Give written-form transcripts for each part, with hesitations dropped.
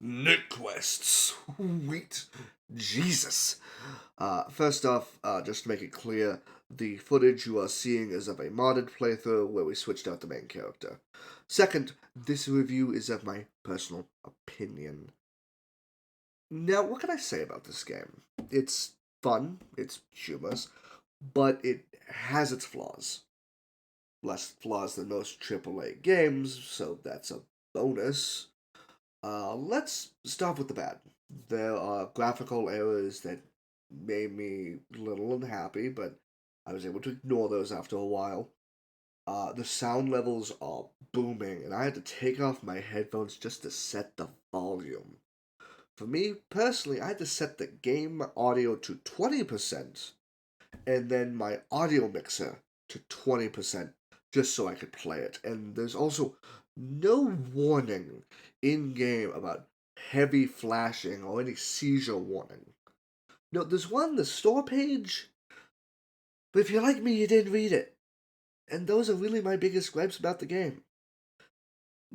Nick quests. Sweet Jesus. First off, just to make it clear, the footage you are seeing is of a modded playthrough where we switched out the main character. Second, this review is of my personal opinion. Now, what can I say about this game? It's fun, it's humorous, but it has its flaws. Less flaws than most AAA games, so that's a bonus. Let's start with the bad. There are graphical errors that made me a little unhappy, but I was able to ignore those after a while. The sound levels are booming, and I had to take off my headphones just to set the volume. For me, personally, I had to set the game audio to 20%, and then my audio mixer to 20%, just so I could play it. And there's also no warning in game about heavy flashing or any seizure warning. No, there's one on the store page, but if you're like me, you didn't read it. And those are really my biggest gripes about the game.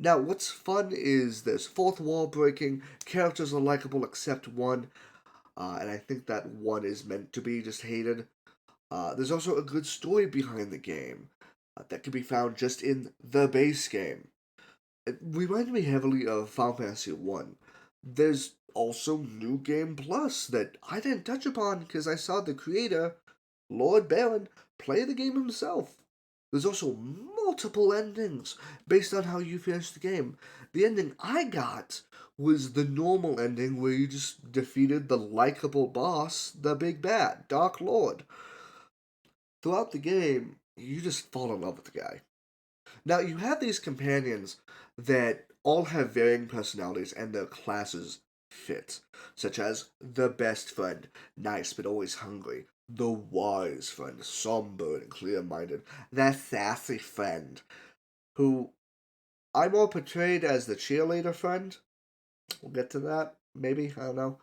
Now, what's fun is there's fourth wall breaking, characters are likable except one, and I think that one is meant to be just hated. There's also a good story behind the game that can be found just in the base game. It reminded me heavily of Final Fantasy 1. There's also New Game Plus that I didn't touch upon because I saw the creator, Lord Baeron, play the game himself. There's also multiple endings based on how you finish the game. The ending I got was the normal ending where you just defeated the likable boss, the big bad, Dark Lord. Throughout the game, you just fall in love with the guy. Now, you have these companions that all have varying personalities and their classes fit, such as the best friend, nice but always hungry, the wise friend, somber and clear minded, the sassy friend, who I more portrayed as the cheerleader friend. We'll get to that, maybe, I don't know.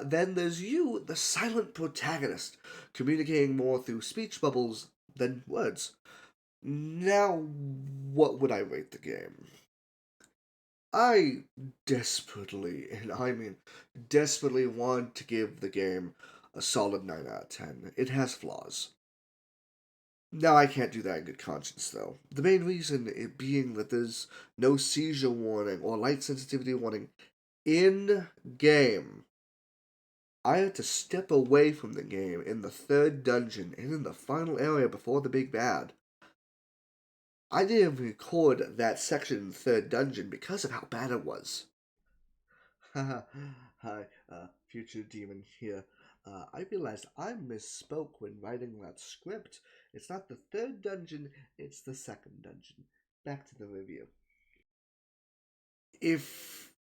Then there's you, the silent protagonist, communicating more through speech bubbles than words. Now, what would I rate the game? I desperately, and I mean desperately, want to give the game a solid 9 out of 10. It has flaws. Now, I can't do that in good conscience, though. The main reason it being that there's no seizure warning or light sensitivity warning in game. I had to step away from the game in the third dungeon and in the final area before the big bad. I didn't even record that section in the third dungeon because of how bad it was. Haha, hi, future demon here. I realized I misspoke when writing that script. It's not the third dungeon, it's the second dungeon. Back to the review. If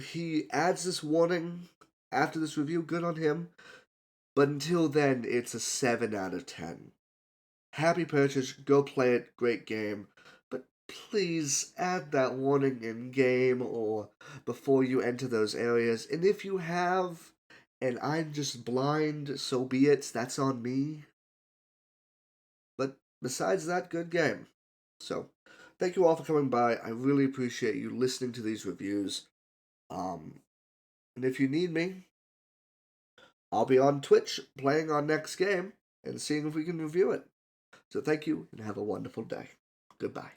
he adds this warning after this review, good on him. But until then, it's a 7 out of 10. Happy purchase, go play it, great game. But please add that warning in game or before you enter those areas. And if you have, and I'm just blind, so be it, that's on me. But besides that, good game. So, thank you all for coming by. I really appreciate you listening to these reviews. And if you need me, I'll be on Twitch playing our next game and seeing if we can review it. So thank you and have a wonderful day. Goodbye.